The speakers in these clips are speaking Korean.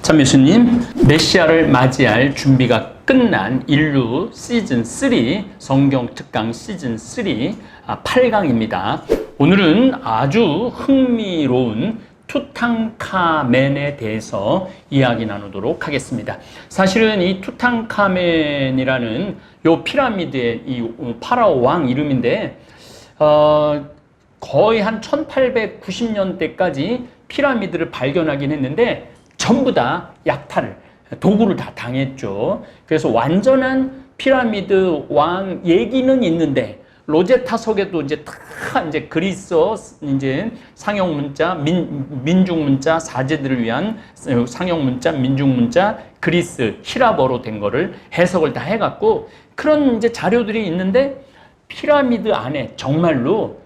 참교수님, 메시아를 맞이할 준비가 끝난 인류 시즌3 성경 특강 시즌3 8강입니다. 오늘은 아주 흥미로운 투탕카멘에 대해서 이야기 나누도록 하겠습니다. 사실은 이 투탕카멘이라는 요 피라미드의 이 파라오 왕 이름인데 거의 한 1890년대까지 피라미드를 발견하긴 했는데 전부 다 약탈을, 도구를 다 당했죠. 그래서 완전한 피라미드 왕 얘기는 있는데 로제타 석에도 이제 그리스어 이제 상형 문자, 민중 문자, 사제들을 위한 상형 문자, 민중 문자, 그리스 히라버로 된 거를 해석을 다 해갖고 그런 이제 자료들이 있는데 피라미드 안에 정말로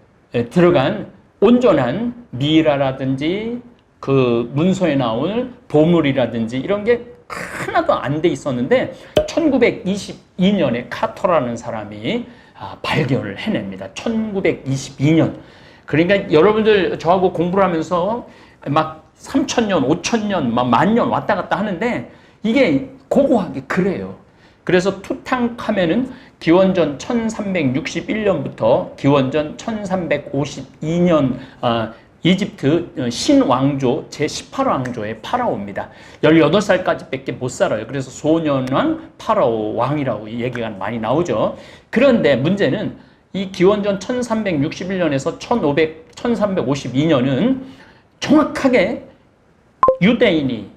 들어간 온전한 미이라라든지 그 문서에 나올 보물이라든지 이런 게 하나도 안 돼 있었는데 1922년에 카터라는 사람이 발견을 해냅니다. 1922년. 그러니까 여러분들 저하고 공부를 하면서 막 3,000년, 5,000년, 막 만년 왔다 갔다 하는데 이게 고고하게 그래요. 그래서 투탕카멘은 기원전 1361년부터 기원전 1352년 이집트 신왕조 제18왕조의 파라오입니다. 18살까지 밖에 못 살아요. 그래서 소년왕 파라오 왕이라고 얘기가 많이 나오죠. 그런데 문제는 이 기원전 1361년에서 1352년은 정확하게 유대인이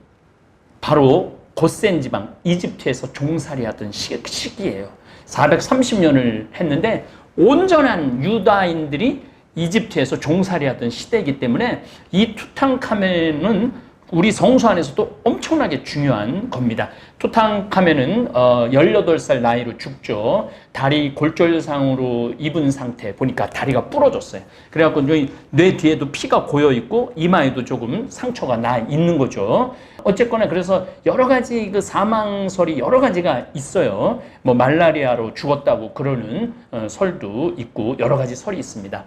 바로 고센 지방 이집트에서 종살이하던 시기예요. 430년을 했는데 온전한 유다인들이 이집트에서 종살이하던 시대이기 때문에 이 투탕카멘은 우리 성서 안에서도 엄청나게 중요한 겁니다. 투탕카멘은 18살 나이로 죽죠. 다리 골절상으로 입은 상태 보니까 다리가 부러졌어요. 그래갖고 뇌 뒤에도 피가 고여있고 이마에도 조금 상처가 나 있는 거죠. 어쨌거나 그래서 여러 가지 그 사망설이 여러 가지가 있어요. 뭐 말라리아로 죽었다고 그러는 설도 있고 여러 가지 설이 있습니다.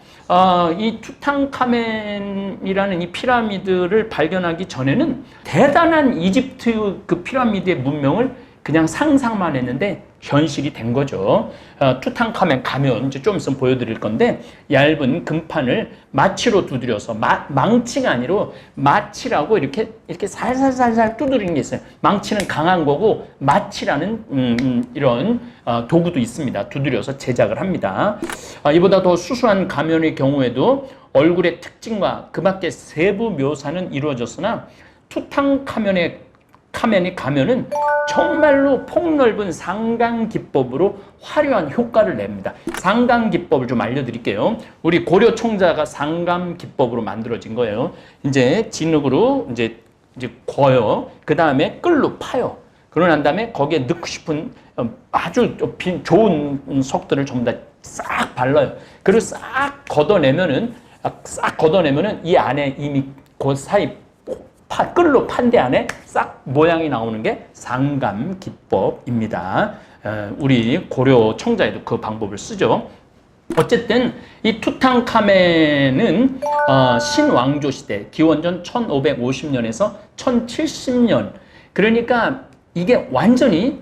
이 투탕카멘이라는 이 피라미드를 발견하기 전에는 대단한 이집트 그 피라미드의 문명을 그냥 상상만 했는데 현실이 된 거죠. 투탕카멘 가면 이제 좀 있으면 보여드릴 건데 얇은 금판을 마취로 두드려서 망치가 아니라 마취라고 이렇게 살살살살 두드리는 게 있어요. 망치는 강한 거고 마취라는 이런 도구도 있습니다. 두드려서 제작을 합니다. 이보다 더 수수한 가면의 경우에도 얼굴의 특징과 그 밖의 세부 묘사는 이루어졌으나 투탕카멘이 가면은 정말로 폭넓은 상강기법으로 화려한 효과를 냅니다. 상강기법을 좀 알려드릴게요. 우리 고려 청자가 상강기법으로 만들어진 거예요. 이제 진흙으로 이제 거요. 그 다음에 끌로 파요. 그러고 난 다음에 거기에 넣고 싶은 아주 좋은 석들을 전부 다 싹 발라요. 그리고 싹 걷어내면은 이 안에 이미 그 사이 끌로 판 데 안에 싹 모양이 나오는 게 상감기법입니다. 우리 고려 청자에도 그 방법을 쓰죠. 어쨌든 이 투탕카멘은 신왕조 시대 기원전 1550년에서 1070년 그러니까 이게 완전히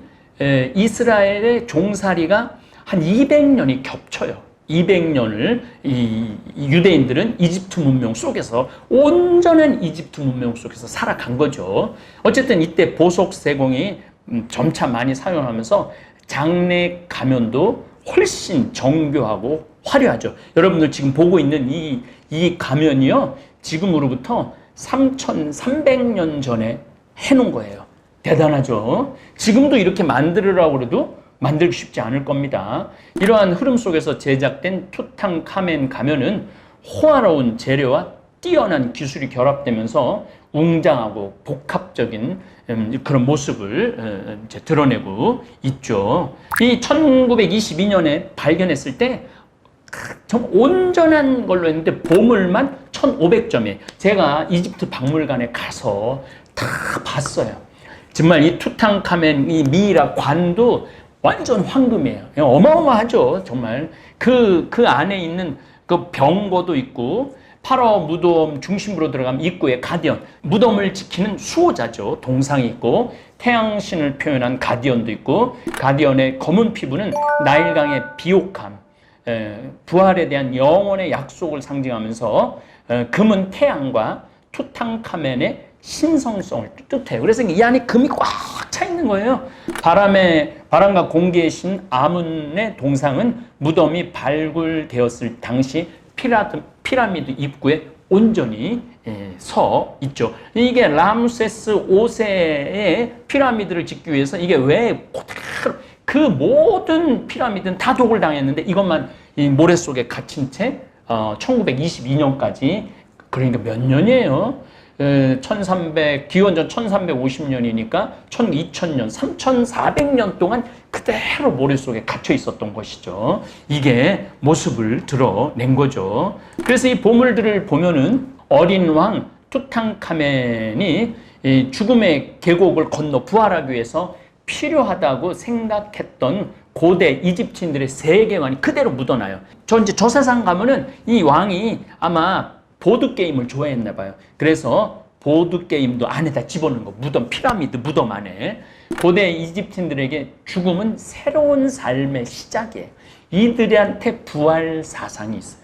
이스라엘의 종살이가 한 200년이 겹쳐요. 200년을 이 유대인들은 이집트 문명 속에서 온전한 이집트 문명 속에서 살아간 거죠. 어쨌든 이때 보석 세공이 점차 많이 사용하면서 장례 가면도 훨씬 정교하고 화려하죠. 여러분들 지금 보고 있는 이 가면이요. 지금으로부터 3300년 전에 해놓은 거예요. 대단하죠. 지금도 이렇게 만들으라고 해도 만들기 쉽지 않을 겁니다. 이러한 흐름 속에서 제작된 투탕카멘 가면은 호화로운 재료와 뛰어난 기술이 결합되면서 웅장하고 복합적인 그런 모습을 이제 드러내고 있죠. 이 1922년에 발견했을 때 좀 온전한 걸로 했는데 보물만 1500점이에요. 제가 이집트 박물관에 가서 다 봤어요. 정말 이 투탕카멘 이 미이라 관도 완전 황금이에요. 어마어마하죠. 정말 그 안에 있는 그 병거도 있고 파라오 무덤 중심부로 들어가면 입구에 가디언, 무덤을 지키는 수호자죠. 동상이 있고 태양신을 표현한 가디언도 있고, 가디언의 검은 피부는 나일강의 비옥함, 부활에 대한 영원의 약속을 상징하면서 금은 태양과 투탕카멘의 신성성을 뜻해요. 그래서 이 안에 금이 꽉 차 있는 거예요. 바람과 공기의 신 아문의 동상은 무덤이 발굴되었을 당시 피라미드 입구에 온전히 서 있죠. 이게 라므세스 5세의 피라미드를 짓기 위해서 이게 왜 그 모든 피라미드는 다 독을 당했는데 이것만 이 모래 속에 갇힌 채 1922년까지, 그러니까 몇 년이에요? 기원전 1350년이니까 2000년, 3400년 동안 그대로 모래 속에 갇혀 있었던 것이죠. 이게 모습을 드러낸 거죠. 그래서 이 보물들을 보면은 어린 왕 투탕카멘이 이 죽음의 계곡을 건너 부활하기 위해서 필요하다고 생각했던 고대 이집트인들의 세계관이 그대로 묻어나요. 저 세상 가면은 이 왕이 아마 보드게임을 좋아했나 봐요. 그래서 보드게임도 안에다 집어넣은 거, 무덤, 피라미드 무덤 안에. 고대 이집트인들에게 죽음은 새로운 삶의 시작이에요. 이들한테 부활 사상이 있어요.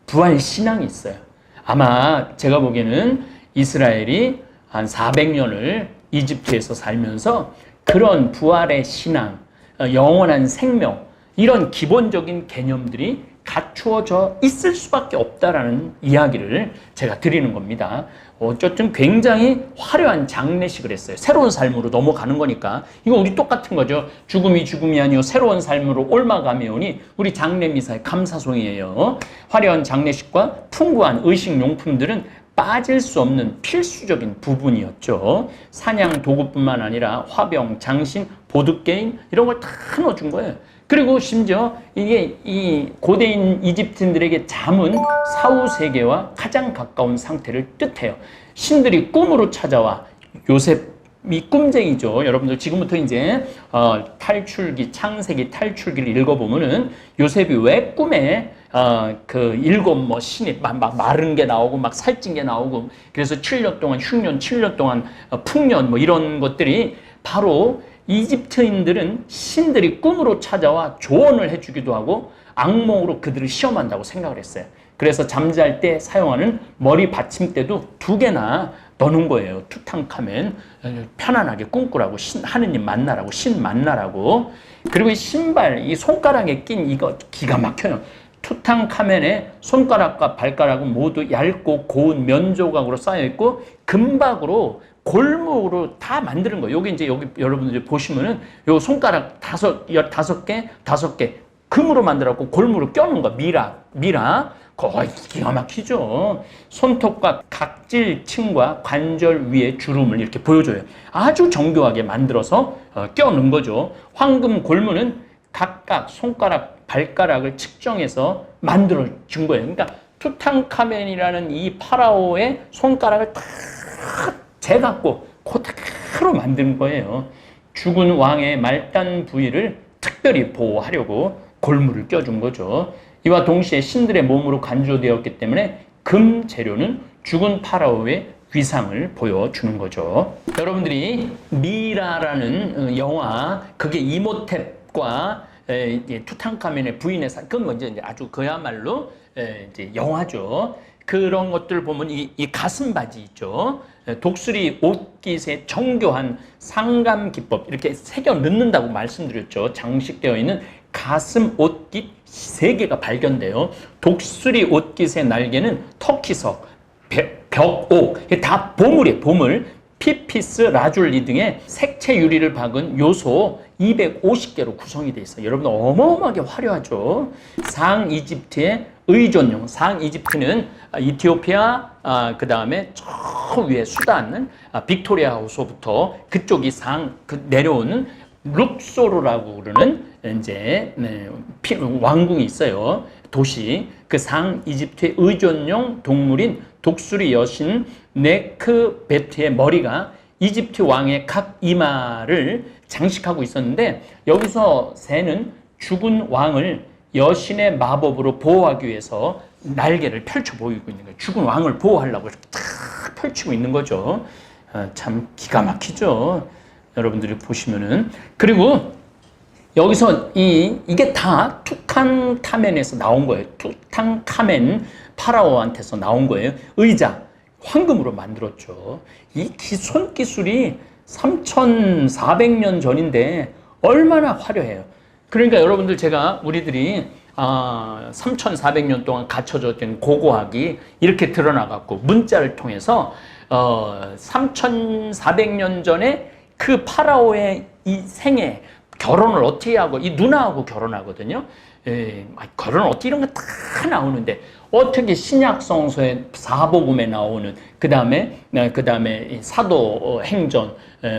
부활 신앙이 있어요. 아마 제가 보기에는 이스라엘이 한 400년을 이집트에서 살면서 그런 부활의 신앙, 영원한 생명, 이런 기본적인 개념들이 갖추어져 있을 수밖에 없다라는 이야기를 제가 드리는 겁니다. 어쨌든 굉장히 화려한 장례식을 했어요. 새로운 삶으로 넘어가는 거니까. 이거 우리 똑같은 거죠. 죽음이 아니요 새로운 삶으로 옮아가며오니 우리 장례미사의 감사송이에요. 화려한 장례식과 풍부한 의식용품들은 빠질 수 없는 필수적인 부분이었죠. 사냥 도구뿐만 아니라 화병, 장신, 보드게임 이런 걸 다 넣어준 거예요. 그리고 심지어 이게 이 고대인 이집트인들에게 잠은 사후 세계와 가장 가까운 상태를 뜻해요. 신들이 꿈으로 찾아와, 요셉이 꿈쟁이죠. 여러분들 지금부터 이제 탈출기, 창세기 탈출기를 읽어보면은 요셉이 왜 꿈에 그 일곱 신이 막 마른 게 나오고 막 살찐 게 나오고, 그래서 7년 동안 흉년, 7년 동안 풍년 이런 것들이 바로 이집트인들은 신들이 꿈으로 찾아와 조언을 해주기도 하고 악몽으로 그들을 시험한다고 생각을 했어요. 그래서 잠잘 때 사용하는 머리 받침대도 2개나 넣는 거예요. 투탕카멘, 편안하게 꿈꾸라고, 하느님 만나라고, 신 만나라고. 그리고 이 신발, 이 손가락에 낀 이거 기가 막혀요. 투탕카멘의 손가락과 발가락은 모두 얇고 고운 면조각으로 쌓여있고 금박으로 골무로 다 만드는 거예요. 여기 여러분들 보시면은 요 손가락 5개 금으로 만들었고 골무로 껴놓은 거, 미라. 거의 기가 막히죠. 손톱과 각질층과 관절 위에 주름을 이렇게 보여줘요. 아주 정교하게 만들어서 껴놓은 거죠. 황금 골무는 각각 손가락, 발가락을 측정해서 만들어준 거예요. 그러니까 투탕카멘이라는 이 파라오의 손가락을 다 재갖고 그대로 만든 거예요. 죽은 왕의 말단 부위를 특별히 보호하려고 골무를 껴준 거죠. 이와 동시에 신들의 몸으로 간주되었기 때문에 금 재료는 죽은 파라오의 위상을 보여주는 거죠. 여러분들이 미라라는 영화, 그게 이모탭과 투탕카멘의 부인의 그건 먼저 이제 아주 그야말로 이제 영화죠. 그런 것들 보면 이 가슴 바지 있죠. 독수리 옷깃에 정교한 상감 기법 이렇게 새겨 넣는다고 말씀드렸죠. 장식되어 있는 가슴 옷깃 3개가 발견돼요. 독수리 옷깃의 날개는 터키석, 벽옥, 다 보물이에요. 보물. 피피스, 라줄리 등의 색채 유리를 박은 요소 250개로 구성이 되어 있어요. 여러분 어마어마하게 화려하죠. 상이집트의 의존용, 상이집트는 이티오피아, 그 다음에 저 위에 수단, 빅토리아 호수부터 그쪽이 내려오는 룩소르라고 그러는 이제 왕궁이 있어요. 도시. 그 상이집트의 의존용 동물인 독수리 여신 네크베트의 머리가 이집트 왕의 각 이마를 장식하고 있었는데, 여기서 새는 죽은 왕을 여신의 마법으로 보호하기 위해서 날개를 펼쳐 보이고 있는 거예요. 죽은 왕을 보호하려고 이렇게 탁 펼치고 있는 거죠. 참 기가 막히죠. 여러분들이 보시면은. 그리고 여기서 이게 다 투탕카멘에서 나온 거예요. 투탕카멘 파라오한테서 나온 거예요. 의자, 황금으로 만들었죠. 이 손기술이 3,400년 전인데 얼마나 화려해요. 그러니까 여러분들 제가 우리들이 3,400년 동안 갖춰졌던 고고학이 이렇게 드러나갖고 문자를 통해서 3,400년 전에 그 파라오의 이 생애 결혼을 어떻게 하고 이 누나하고 결혼하거든요. 결혼 어떻게 이런 거 다 나오는데 어떻게 신약 성서의 사복음에 나오는 그다음에 사도 행전,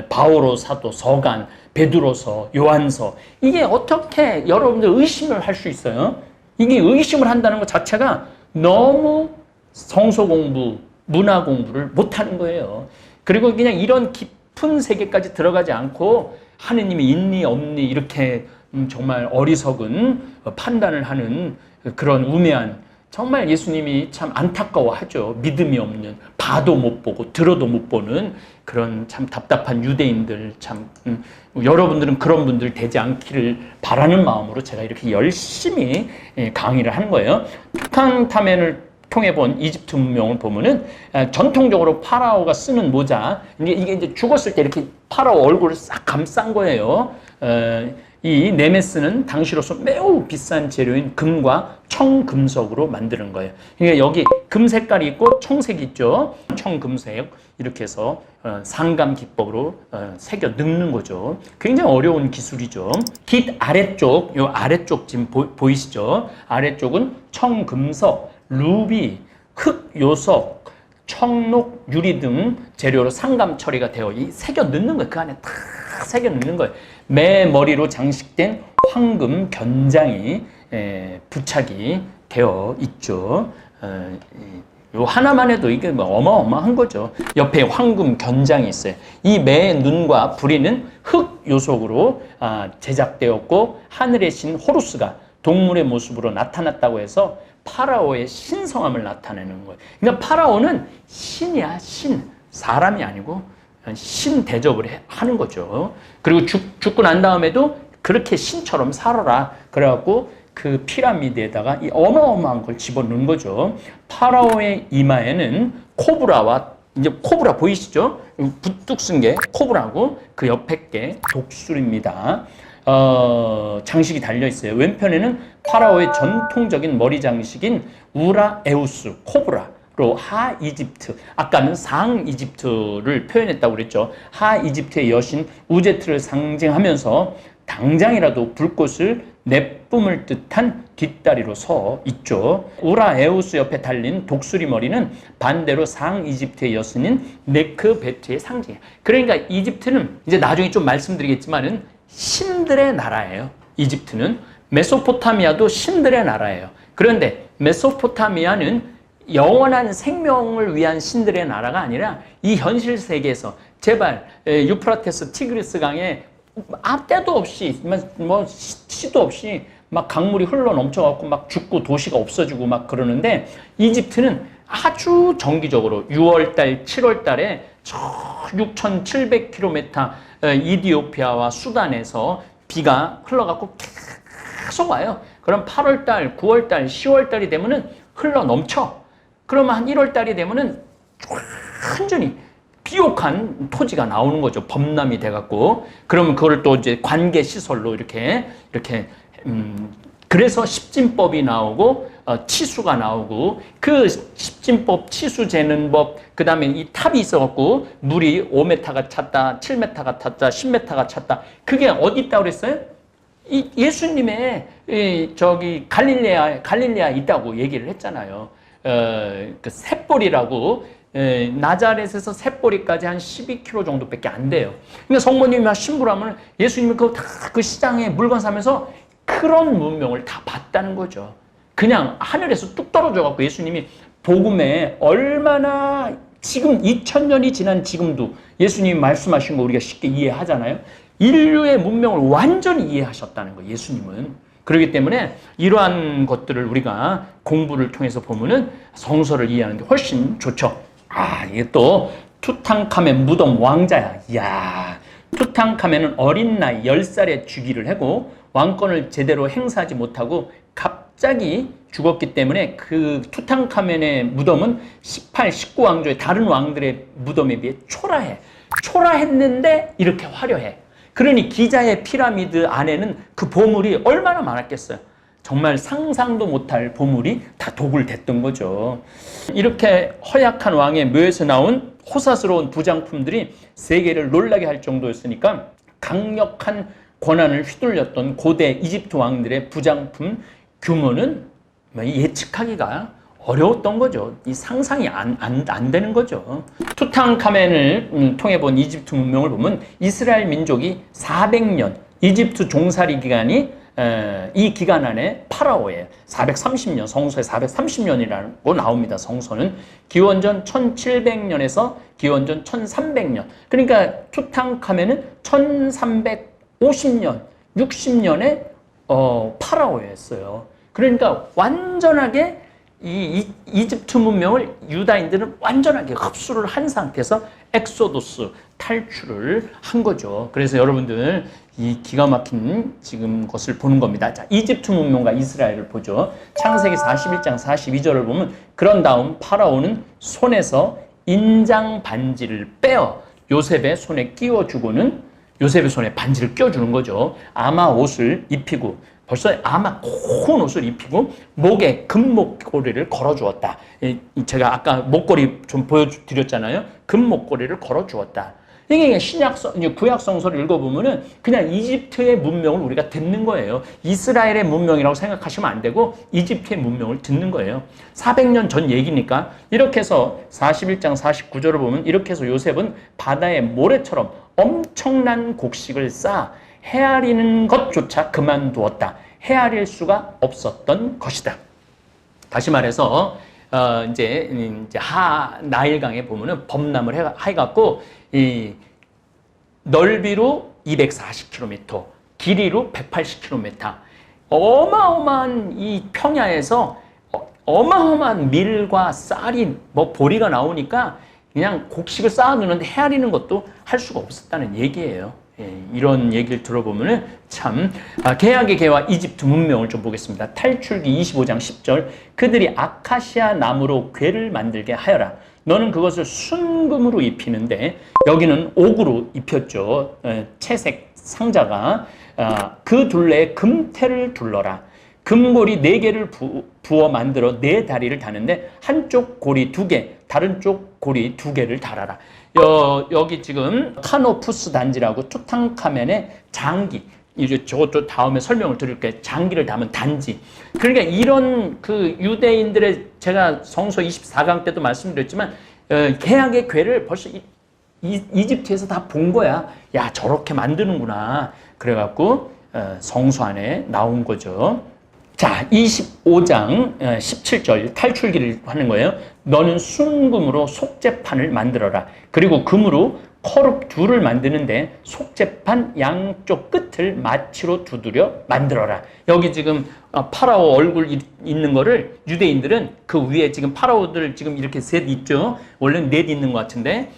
바오로 사도, 서간, 베드로서, 요한서 이게 어떻게 여러분들 의심을 할 수 있어요? 이게 의심을 한다는 것 자체가 너무 성서 공부, 문화 공부를 못하는 거예요. 그리고 그냥 이런 깊은 세계까지 들어가지 않고 하느님이 있니 없니 이렇게 정말 어리석은 판단을 하는 그런 우매한 정말 예수님이 참 안타까워하죠. 믿음이 없는, 봐도 못 보고 들어도 못 보는 그런 참 답답한 유대인들 참 여러분들은 그런 분들 되지 않기를 바라는 마음으로 제가 이렇게 열심히 강의를 하는 거예요. 투탕카멘을 통해 본 이집트 문명을 보면은 전통적으로 파라오가 쓰는 모자 이게 이제 죽었을 때 이렇게 파라오 얼굴을 싹 감싼 거예요. 이 네메스는 당시로서 매우 비싼 재료인 금과 청금석으로 만드는 거예요. 그러니까 여기 금 색깔이 있고 청색이 있죠. 청금색 이렇게 해서 상감 기법으로 새겨 넣는 거죠. 굉장히 어려운 기술이죠. 깃 아래쪽, 요 아래쪽 지금 보이시죠? 아래쪽은 청금석, 루비, 흑요석, 청록, 유리 등 재료로 상감 처리가 되어 새겨 넣는 거예요. 그 안에 다 새겨 넣는 거예요. 매 머리로 장식된 황금 견장이 부착이 되어 있죠. 요 하나만 해도 이게 뭐 어마어마한 거죠. 옆에 황금 견장이 있어요. 이 매의 눈과 부리는 흑 요석으로 제작되었고 하늘의 신 호루스가 동물의 모습으로 나타났다고 해서 파라오의 신성함을 나타내는 거예요. 그러니까 파라오는 신이야, 신. 사람이 아니고 신 대접을 하는 거죠. 그리고 죽고 난 다음에도 그렇게 신처럼 살아라. 그래갖고 그 피라미드에다가 이 어마어마한 걸 집어넣은 거죠. 파라오의 이마에는 코브라와 이제 코브라 보이시죠? 부뚝 쓴 게 코브라고 그 옆에 게 독수리입니다. 장식이 달려 있어요. 왼편에는 파라오의 전통적인 머리 장식인 우라 에우스 코브라로 하 이집트, 아까는 상 이집트를 표현했다고 그랬죠. 하 이집트의 여신 우제트를 상징하면서 당장이라도 불꽃을 내뿜을 듯한 뒷다리로 서 있죠. 우라 에우스 옆에 달린 독수리 머리는 반대로 상 이집트의 여신인 네크베트의 상징이에요. 그러니까 이집트는 이제 나중에 좀 말씀드리겠지만은 신들의 나라예요. 이집트는. 메소포타미아도 신들의 나라예요. 그런데 메소포타미아는 영원한 생명을 위한 신들의 나라가 아니라 이 현실 세계에서 제발 유프라테스 티그리스 강에 때도 없이 뭐 시도 없이 막 강물이 흘러 넘쳐갖고 막 죽고 도시가 없어지고 막 그러는데 이집트는 아주 정기적으로 6월달, 7월달에 6,700km 이디오피아와 수단에서 비가 흘러갖고 계속 와요. 그럼 8월달, 9월달, 10월달이 되면은 흘러 넘쳐. 그러면 한 1월달이 되면은 완전히 비옥한 토지가 나오는 거죠. 범람이 돼갖고. 그러면 그걸 또 이제 관계 시설로 이렇게 그래서 십진법이 나오고 치수가 나오고 그 십진법 치수 재는 법 그다음에 이 탑이 있어갖고 물이 5m가 찼다 7m가 찼다 10m가 찼다 그게 어디 있다고 그랬어요? 이 예수님의 저기 갈릴레아 있다고 얘기를 했잖아요. 그 셋볼이라고 나자렛에서 셋볼이까지 한 12km 정도밖에 안 돼요. 그러니까 성모님이 신부라면 예수님이 그 시장에 물건 사면서 그런 문명을 다 봤다는 거죠. 그냥 하늘에서 뚝 떨어져갖고 예수님이 복음에 얼마나 지금 2000년이 지난 지금도 예수님이 말씀하신 거 우리가 쉽게 이해하잖아요. 인류의 문명을 완전히 이해하셨다는 거예요. 예수님은. 그렇기 때문에 이러한 것들을 우리가 공부를 통해서 보면은 성서를 이해하는 게 훨씬 좋죠. 이게 또 투탕카멘 무덤 왕자야. 이야, 투탕카멘은 어린 나이 10살에 즉위를 하고 왕권을 제대로 행사하지 못하고 갑자기 죽었기 때문에 그 투탕카멘의 무덤은 18, 19왕조의 다른 왕들의 무덤에 비해 초라해. 초라했는데 이렇게 화려해. 그러니 기자의 피라미드 안에는 그 보물이 얼마나 많았겠어요. 정말 상상도 못할 보물이 다 도굴됐던 거죠. 이렇게 허약한 왕의 묘에서 나온 호사스러운 부장품들이 세계를 놀라게 할 정도였으니까 강력한 권한을 휘둘렸던 고대 이집트 왕들의 부장품 규모는 예측하기가 어려웠던 거죠. 이 상상이 안 되는 거죠. 투탕카멘을 통해 본 이집트 문명을 보면 이스라엘 민족이 400년 이집트 종살이 기간이 이 기간 안에 파라오에 430년, 성서에 430년이라고 나옵니다. 성서는 기원전 1700년에서 기원전 1300년. 그러니까 투탕카멘은 1350년, 60년에 파라오였어요. 그러니까 완전하게 이 이집트 문명을 유다인들은 완전하게 흡수를 한 상태에서 엑소도스 탈출을 한 거죠. 그래서 여러분들 이 기가 막힌 지금 것을 보는 겁니다. 자, 이집트 문명과 이스라엘을 보죠. 창세기 41장 42절을 보면 그런 다음 파라오는 손에서 인장 반지를 빼어 요셉의 손에 끼워주고는 요셉의 손에 반지를 껴주는 거죠. 아마 옷을 입히고 벌써 아마 고운 옷을 입히고 목에 금목걸이를 걸어주었다. 제가 아까 목걸이 좀 보여드렸잖아요. 금목걸이를 걸어주었다. 이게 구약 성서를 읽어보면은 그냥 이집트의 문명을 우리가 듣는 거예요. 이스라엘의 문명이라고 생각하시면 안 되고 이집트의 문명을 듣는 거예요. 400년 전 얘기니까 이렇게 해서 41장 49절을 보면 이렇게 해서 요셉은 바다의 모래처럼 엄청난 곡식을 쌓아 헤아리는 것조차 그만두었다. 헤아릴 수가 없었던 것이다. 다시 말해서 이제 나일강에 보면은 범람을 해갖고 이 넓이로 240km, 길이로 180km, 어마어마한 이 평야에서 어마어마한 밀과 쌀이 보리가 나오니까 그냥 곡식을 쌓아두는데 헤아리는 것도 할 수가 없었다는 얘기예요. 이런 얘기를 들어보면은 참 개약의 개와 이집트 문명을 좀 보겠습니다. 탈출기 25장 10절 그들이 아카시아 나무로 궤를 만들게 하여라. 너는 그것을 순금으로 입히는데 여기는 옥으로 입혔죠. 채색 상자가 그 둘레에 금태를 둘러라. 금고리 4개를 부어 만들어 4다리를 다는데 한쪽 고리 2개, 다른 쪽 고리 2개를 달아라. 여기 지금 카노푸스 단지라고 투탕카멘의 장기, 이제 저것도 다음에 설명을 드릴게요. 장기를 담은 단지. 그러니까 이런 그 유대인들의 제가 성서 24강 때도 말씀드렸지만 개약의 궤를 벌써 이집트에서 다 본 거야. 야, 저렇게 만드는구나. 그래갖고 성서 안에 나온 거죠. 자, 25장 17절 탈출기를 하는 거예요. 너는 순금으로 속죄판을 만들어라. 그리고 금으로 커룹 둘을 만드는데 속죄판 양쪽 끝을 마취로 두드려 만들어라. 여기 지금 파라오 얼굴 있는 거를 유대인들은 그 위에 지금 파라오들 지금 이렇게 셋 있죠. 원래는 넷 있는 것 같은데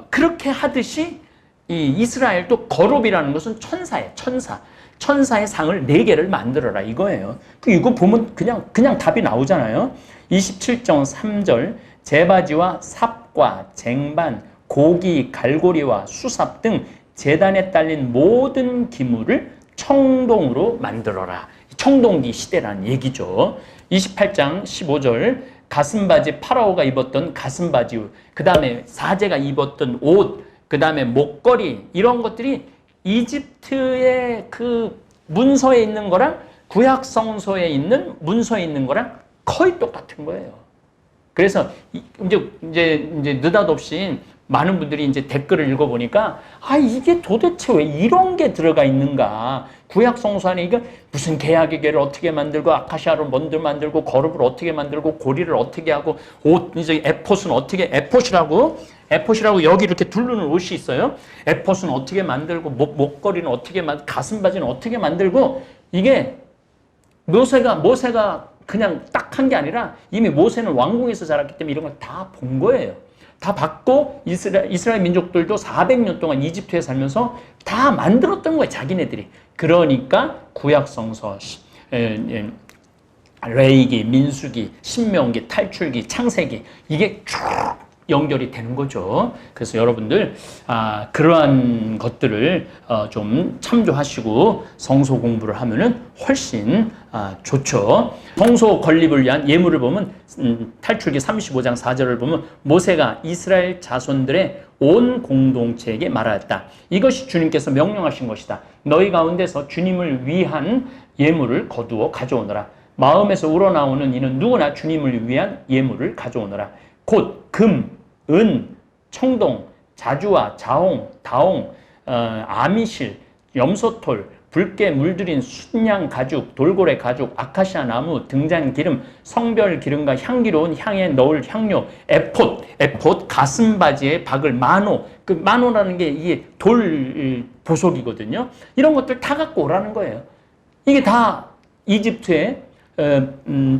그렇게 하듯이 이 이스라엘도 거룹이라는 것은 천사예요. 천사의 상을 4개를 만들어라 이거예요. 이거 보면 그냥 답이 나오잖아요. 27장 3절 제바지와 삽과 쟁반, 고기, 갈고리와 수삽 등 제단에 딸린 모든 기물을 청동으로 만들어라. 청동기 시대라는 얘기죠. 28장 15절 가슴바지 파라오가 입었던 가슴바지, 그 다음에 사제가 입었던 옷, 그 다음에 목걸이 이런 것들이 이집트의 그 문서에 있는 거랑 구약 성서에 있는 문서에 있는 거랑 거의 똑같은 거예요. 그래서 이제 느닷없이 많은 분들이 이제 댓글을 읽어보니까 이게 도대체 왜 이런 게 들어가 있는가? 구약 성서 안에 이게 무슨 개약의 궤를 어떻게 만들고 아카시아로 뭔들 만들고 거룹을 어떻게 만들고 고리를 어떻게 하고 옷 이제 에폿은 어떻게 에폿이라고 여기 이렇게 두르는 옷이 있어요. 에폿은 어떻게 만들고 목걸이는 어떻게 가슴바지는 어떻게 만들고 이게 모세가 그냥 딱 한 게 아니라 이미 모세는 왕궁에서 자랐기 때문에 이런 걸 다 본 거예요. 다 봤고 이스라엘 민족들도 400년 동안 이집트에 살면서 다 만들었던 거예요. 자기네들이. 그러니까 구약 성서, 레위기, 민수기, 신명기, 탈출기, 창세기 이게 쭉 연결이 되는 거죠. 그래서 여러분들 그러한 것들을 좀 참조하시고 성소 공부를 하면은 훨씬 좋죠. 성소 건립을 위한 예물을 보면 탈출기 35장 4절을 보면 모세가 이스라엘 자손들의 온 공동체에게 말하였다. 이것이 주님께서 명령하신 것이다. 너희 가운데서 주님을 위한 예물을 거두어 가져오너라. 마음에서 우러나오는 이는 누구나 주님을 위한 예물을 가져오너라. 곧 금, 은, 청동, 자주와 자홍, 다홍, 아미실, 염소털, 붉게 물들인 순양 가죽, 돌고래 가죽, 아카시아 나무, 등잔 기름, 성별 기름과 향기로운 향에 넣을 향료, 에폿, 가슴바지에 박을 마노. 그 마노라는 게 이게 돌 보석이거든요. 이런 것들 다 갖고 오라는 거예요. 이게 다 이집트의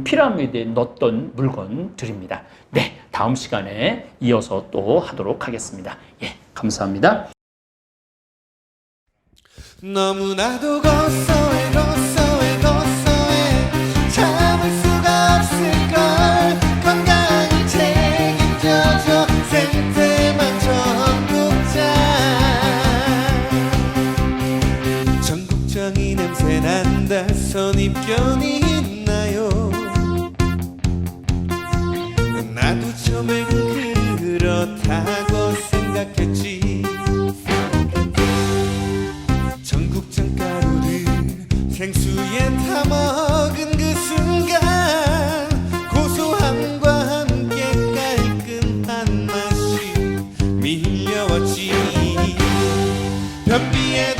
피라미드에 넣었던 물건들입니다. 네, 다음 시간에 이어서 또 하도록 하겠습니다. 예, 감사합니다. 너무나도 고소해 참을 수가 없을걸. 건강을 책임져줘 생태만 전국장이 냄새 난다. 선입견이 있나요? 나도 처음엔 그렇다고 생각했지. 전국장 가루를 생수에 타먹은 그 순간 고소함과 함께 깔끔한 맛이 밀려왔지. 변비에